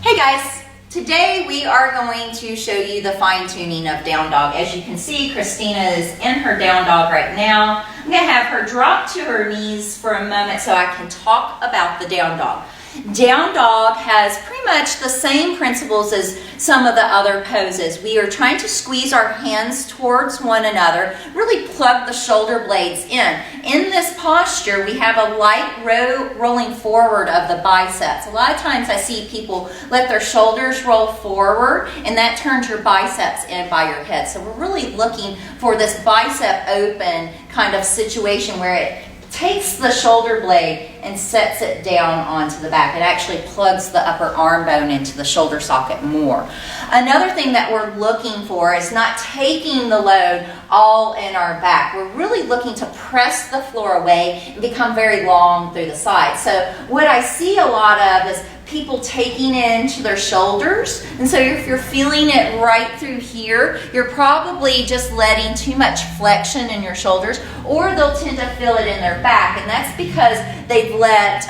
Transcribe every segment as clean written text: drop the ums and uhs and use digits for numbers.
Hey guys, today we are going to show you the fine tuning of down dog. As you can see, Christina is in her down dog right now. I'm going to have her drop to her knees for a moment so I can talk about the down dog. Down dog has pretty much the same principles as some of the other poses. We are trying to squeeze our hands towards one another, really plug the shoulder blades in. In this posture, we have a light rolling forward of the biceps. A lot of times I see people let their shoulders roll forward, and that turns your biceps in by your head. So we're really looking for this bicep open kind of situation where it takes the shoulder blade and sets it down onto the back. It actually plugs the upper arm bone into the shoulder socket more. Another thing that we're looking for is not taking the load all in our back. We're really looking to press the floor away and become very long through the sides. So what I see a lot of is people taking it into their shoulders, and so if you're feeling it right through here, you're probably just letting too much flexion in your shoulders, or they'll tend to feel it in their back, and that's because they've let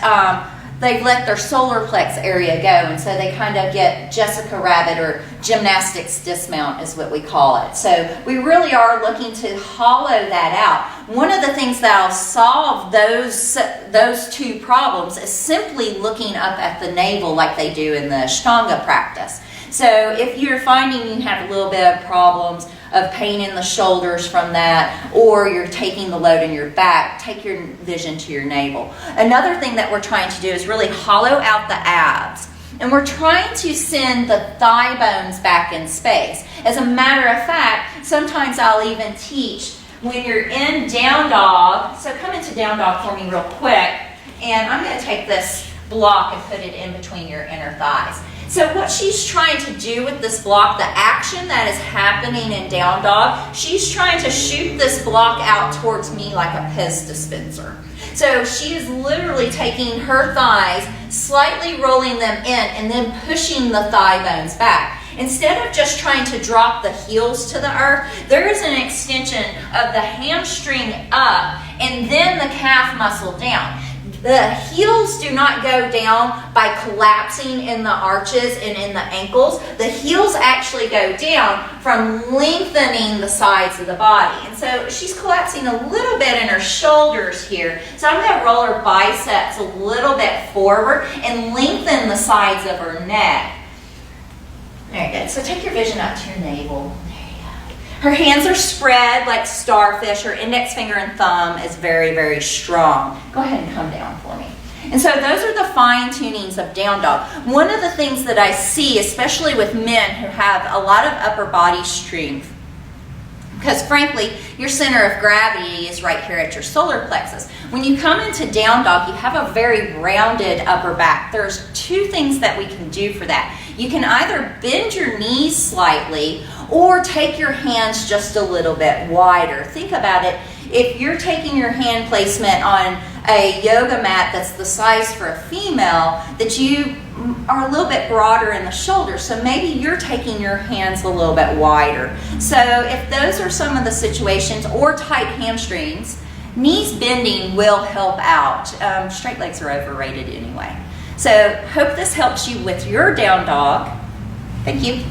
their solar plex area go, and so they kind of get Jessica Rabbit or gymnastics dismount is what we call it. So we really are looking to hollow that out. One of the things that'll solve those two problems is simply looking up at the navel like they do in the Ashtanga practice. So if you're finding you have a little bit of problems of pain in the shoulders from that, or you're taking the load in your back, take your vision to your navel. Another thing that we're trying to do is really hollow out the abs. And we're trying to send the thigh bones back in space. As a matter of fact, sometimes I'll even teach when you're in down dog. So come into down dog for me real quick. And I'm going to take this block and put it in between your inner thighs. So what she's trying to do with this block, the action that is happening in down dog, she's trying to shoot this block out towards me like a piss dispenser. So she is literally taking her thighs, slightly rolling them in, and then pushing the thigh bones back. Instead of just trying to drop the heels to the earth, there is an extension of the hamstring up and then the calf muscle down. The heels do not go down by collapsing in the arches and in the ankles. The heels actually go down from lengthening the sides of the body. And so she's collapsing a little bit in her shoulders here. So I'm going to roll her biceps a little bit forward and lengthen the sides of her neck. Very good. So take your vision up to your navel. Her hands are spread like starfish. Her index finger and thumb is very, very strong. Go ahead and come down for me. And so those are the fine tunings of down dog. One of the things that I see, especially with men who have a lot of upper body strength, because frankly, your center of gravity is right here at your solar plexus. When you come into down dog, you have a very rounded upper back. There's two things that we can do for that. You can either bend your knees slightly or take your hands just a little bit wider. Think about it. If you're taking your hand placement on a yoga mat that's the size for a female, that you are a little bit broader in the shoulders, so maybe you're taking your hands a little bit wider. So if those are some of the situations, or tight hamstrings, knees bending will help out. Straight legs are overrated anyway. So hope this helps you with your down dog. Thank you.